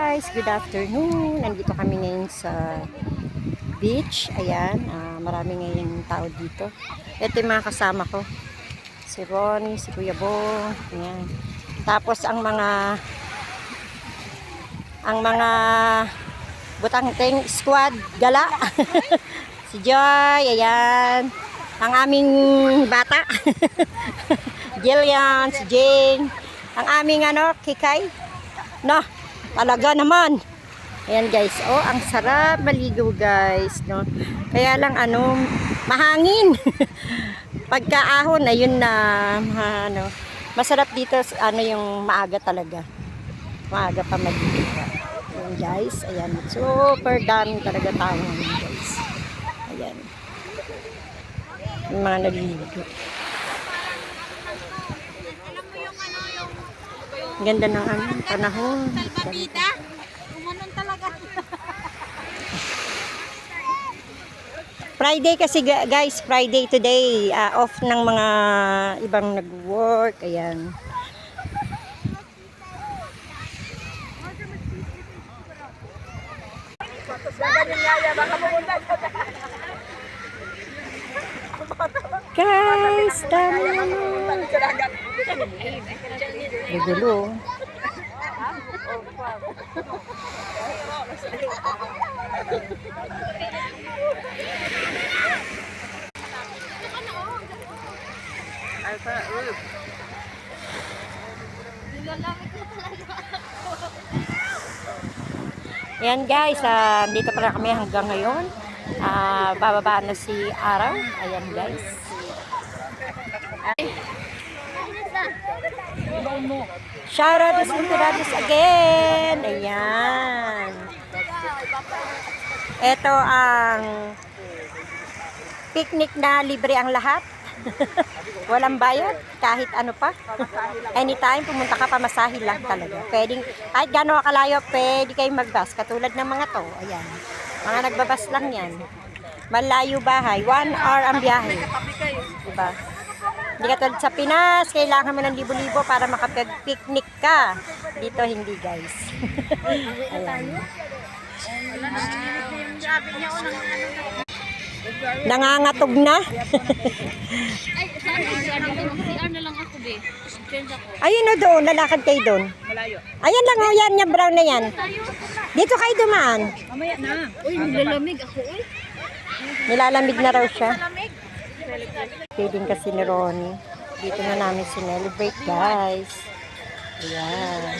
guys, good afternoon. Nandito kami ngayon sa beach. Ayan, marami ngayon tao dito. Ito yung mga kasama ko. Si Ronnie, si Kuya Bong. Ayan. Tapos ang mga butangteng squad gala. Si Joy, ayan. Ang aming bata. Jillian, si Jane. Ang aming Kikay. No, talaga naman. Ayan guys, oh, ang sarap maligo guys, no. Kaya lang mahangin. Pagkaahon ayun na masarap dito yung maaga talaga. Maaga pa maligo. Ayan guys, ayan. Super dami talaga tao ngayon guys. Ayan. Yung mga naliligo. Ganda ng panahon. Friday kasi guys, Friday today. Off ng mga ibang nag-work. Ayan. Guys, dami naman. Gugulo. Yan guys, dito pala kami hanggang ngayon. Bababa na si Araw. Ayan guys. Shout out to Sintiradis again. Ayan. Ito ang picnic na libre ang lahat. Walang bayad, kahit ano pa. Anytime, pumunta ka pa, masahe lang talaga. Pwedeng, kahit gano'n kalayo, pwede kayong magbus. Katulad ng mga to. Ayan. Mga nagbabas lang yan. Malayo bahay. 1 hour ang biyahe. Diba? Hindi katulad sa Pinas, kailangan mo ng libo-libo para makapag-picnic ka. Dito hindi guys. Ayan. Nangangatog na. Ayun na doon, lalakad kayo doon. Ayan lang, yan, yung brown na yan. Dito kayo dumaan. Mamaya na. Uy, nilalamig ako eh. Nilalamig na raw siya. Feeding kasi ni Ronnie. Dito na namin sinelebrate guys. Ayan.